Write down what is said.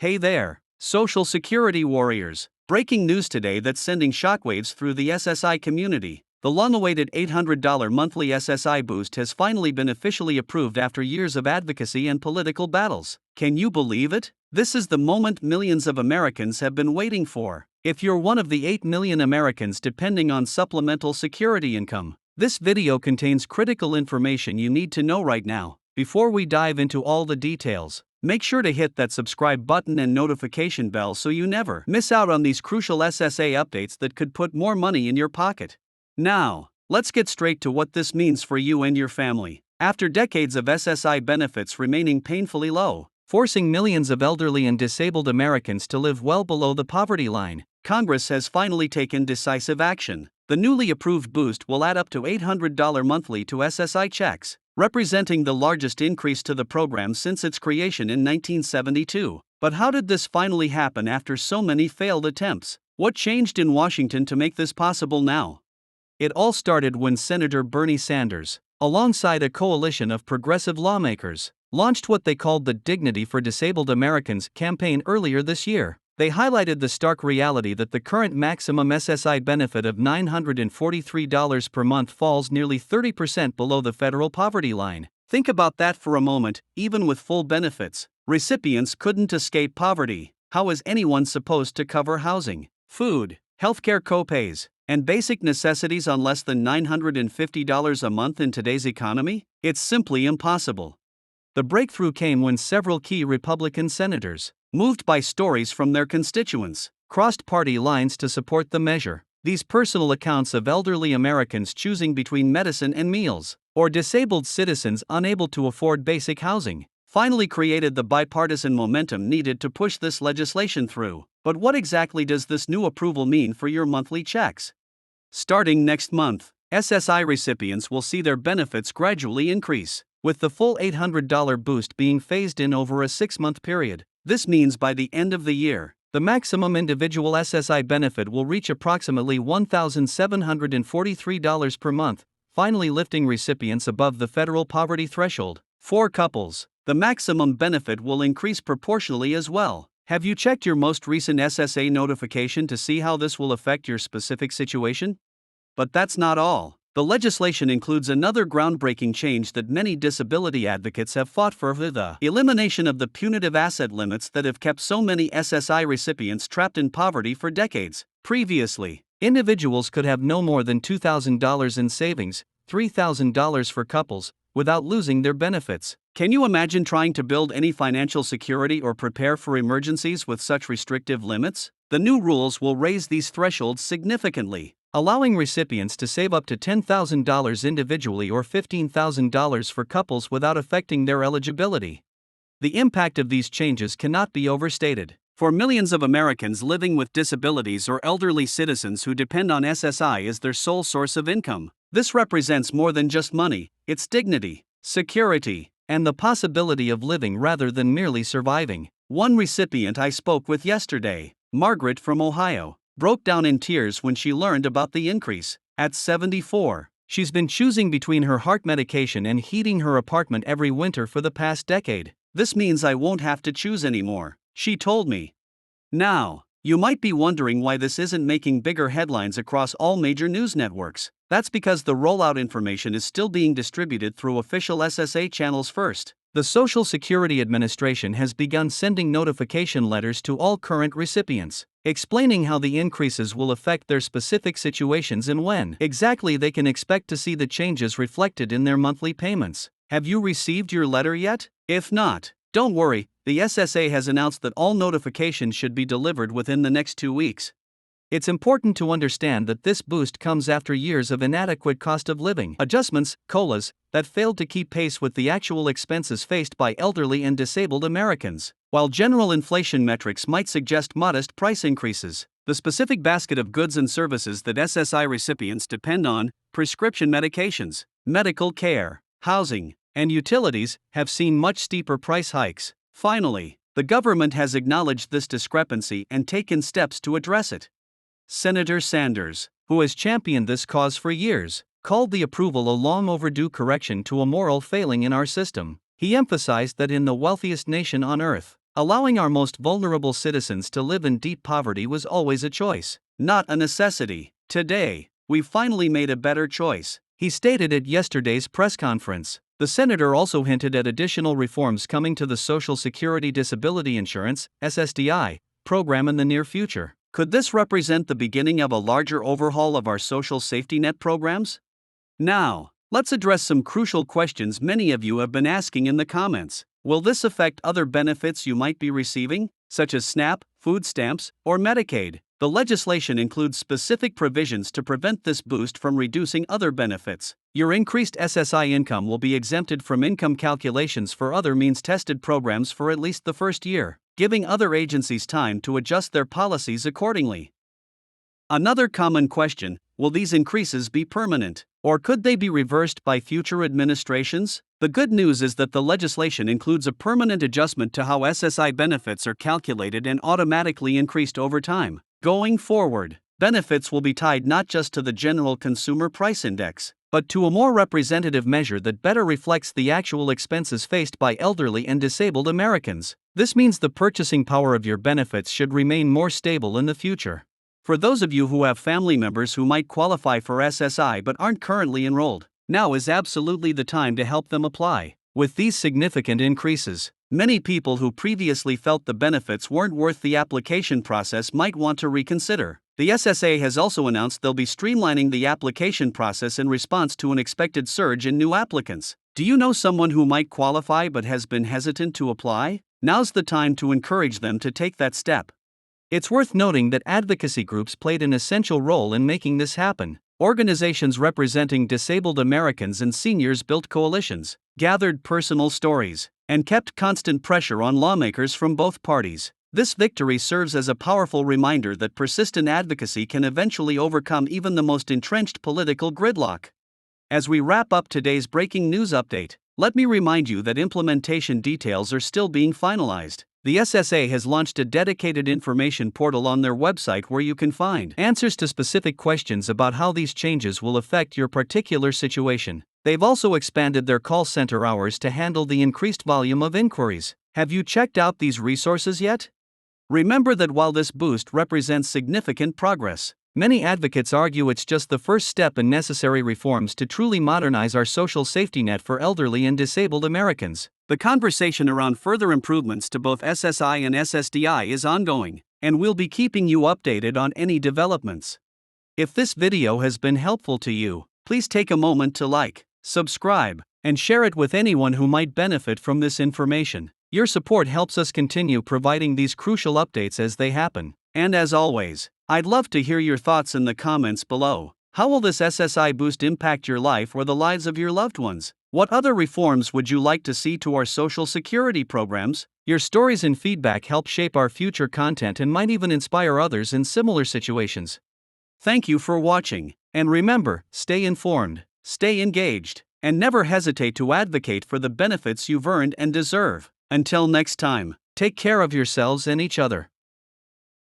Hey there, Social Security warriors. Breaking news today that's sending shockwaves through the SSI community. The long-awaited $800 monthly SSI boost has finally been officially approved after years of advocacy and political battles. Can you believe it? This is the moment millions of Americans have been waiting for. If you're one of the 8 million Americans depending on Supplemental Security Income, this video contains critical information you need to know right now. Before we dive into all the details, make sure to hit that subscribe button and notification bell so you never miss out on these crucial SSA updates that could put more money in your pocket. Now, let's get straight to what this means for you and your family. After decades of SSI benefits remaining painfully low, forcing millions of elderly and disabled Americans to live well below the poverty line, Congress has finally taken decisive action. The newly approved boost will add up to $800 monthly to SSI checks, representing the largest increase to the program since its creation in 1972. But how did this finally happen after so many failed attempts? What changed in Washington to make this possible now? It all started when Senator Bernie Sanders, alongside a coalition of progressive lawmakers, launched what they called the Dignity for Disabled Americans campaign earlier this year. They highlighted the stark reality that the current maximum SSI benefit of $943 per month falls nearly 30% below the federal poverty line. Think about that for a moment. Even with full benefits, recipients couldn't escape poverty. How is anyone supposed to cover housing, food, healthcare copays, and basic necessities on less than $950 a month in today's economy? It's simply impossible. The breakthrough came when several key Republican senators, moved by stories from their constituents, crossed party lines to support the measure. These personal accounts of elderly Americans choosing between medicine and meals, or disabled citizens unable to afford basic housing, finally created the bipartisan momentum needed to push this legislation through. But what exactly does this new approval mean for your monthly checks? Starting next month, SSI recipients will see their benefits gradually increase, with the full $800 boost being phased in over a 6-month period. This means by the end of the year, the maximum individual SSI benefit will reach approximately $1,743 per month, finally lifting recipients above the federal poverty threshold. For couples, the maximum benefit will increase proportionally as well. Have you checked your most recent SSA notification to see how this will affect your specific situation? But that's not all. The legislation includes another groundbreaking change that many disability advocates have fought for: the elimination of the punitive asset limits that have kept so many SSI recipients trapped in poverty for decades. Previously, individuals could have no more than $2,000 in savings, $3,000 for couples, without losing their benefits. Can you imagine trying to build any financial security or prepare for emergencies with such restrictive limits? The new rules will raise these thresholds significantly, allowing recipients to save up to $10,000 individually or $15,000 for couples without affecting their eligibility. The impact of these changes cannot be overstated. For millions of Americans living with disabilities or elderly citizens who depend on SSI as their sole source of income, this represents more than just money. It's dignity, security, and the possibility of living rather than merely surviving. One recipient I spoke with yesterday, Margaret from Ohio, broke down in tears when she learned about the increase. At 74, she's been choosing between her heart medication and heating her apartment every winter for the past decade. "This means I won't have to choose anymore," she told me. Now, you might be wondering why this isn't making bigger headlines across all major news networks. That's because the rollout information is still being distributed through official SSA channels first. The Social Security Administration has begun sending notification letters to all current recipients, explaining how the increases will affect their specific situations and when exactly they can expect to see the changes reflected in their monthly payments. Have you received your letter yet? If not, don't worry, the SSA has announced that all notifications should be delivered within the next 2 weeks. It's important to understand that this boost comes after years of inadequate cost of living adjustments, COLAs, that failed to keep pace with the actual expenses faced by elderly and disabled Americans. While general inflation metrics might suggest modest price increases, the specific basket of goods and services that SSI recipients depend on, prescription medications, medical care, housing, and utilities, have seen much steeper price hikes. Finally, the government has acknowledged this discrepancy and taken steps to address it. Senator Sanders, who has championed this cause for years, called the approval a long overdue correction to a moral failing in our system. He emphasized that in the wealthiest nation on earth, Allowing our most vulnerable citizens to live in deep poverty was always a choice, not a necessity. Today, we've finally made a better choice, he stated at yesterday's press conference. The senator also hinted at additional reforms coming to the Social Security Disability Insurance (SSDI) program in the near future. Could this represent the beginning of a larger overhaul of our social safety net programs? Now, let's address some crucial questions many of you have been asking in the comments. Will this affect other benefits you might be receiving, such as SNAP, food stamps, or Medicaid? The legislation includes specific provisions to prevent this boost from reducing other benefits. Your increased SSI income will be exempted from income calculations for other means-tested programs for at least the first year, giving other agencies time to adjust their policies accordingly. Another common question: will these increases be permanent, or could they be reversed by future administrations? The good news is that the legislation includes a permanent adjustment to how SSI benefits are calculated and automatically increased over time. Going forward, benefits will be tied not just to the General Consumer Price Index, but to a more representative measure that better reflects the actual expenses faced by elderly and disabled Americans. This means the purchasing power of your benefits should remain more stable in the future. For those of you who have family members who might qualify for SSI but aren't currently enrolled, now is absolutely the time to help them apply. With these significant increases, many people who previously felt the benefits weren't worth the application process might want to reconsider. The SSA has also announced they'll be streamlining the application process in response to an expected surge in new applicants. Do you know someone who might qualify but has been hesitant to apply? Now's the time to encourage them to take that step. It's worth noting that advocacy groups played an essential role in making this happen. Organizations representing disabled Americans and seniors built coalitions, gathered personal stories, and kept constant pressure on lawmakers from both parties. This victory serves as a powerful reminder that persistent advocacy can eventually overcome even the most entrenched political gridlock. As we wrap up today's breaking news update, let me remind you that implementation details are still being finalized. The SSA has launched a dedicated information portal on their website where you can find answers to specific questions about how these changes will affect your particular situation. They've also expanded their call center hours to handle the increased volume of inquiries. Have you checked out these resources yet? Remember that while this boost represents significant progress, many advocates argue it's just the first step in necessary reforms to truly modernize our social safety net for elderly and disabled Americans. The conversation around further improvements to both SSI and SSDI is ongoing, and we'll be keeping you updated on any developments. If this video has been helpful to you, please take a moment to like, subscribe, and share it with anyone who might benefit from this information. Your support helps us continue providing these crucial updates as they happen. And as always, I'd love to hear your thoughts in the comments below. How will this SSI boost impact your life or the lives of your loved ones? What other reforms would you like to see to our Social Security programs? Your stories and feedback help shape our future content and might even inspire others in similar situations. Thank you for watching, and remember, stay informed, stay engaged, and never hesitate to advocate for the benefits you've earned and deserve. Until next time, take care of yourselves and each other.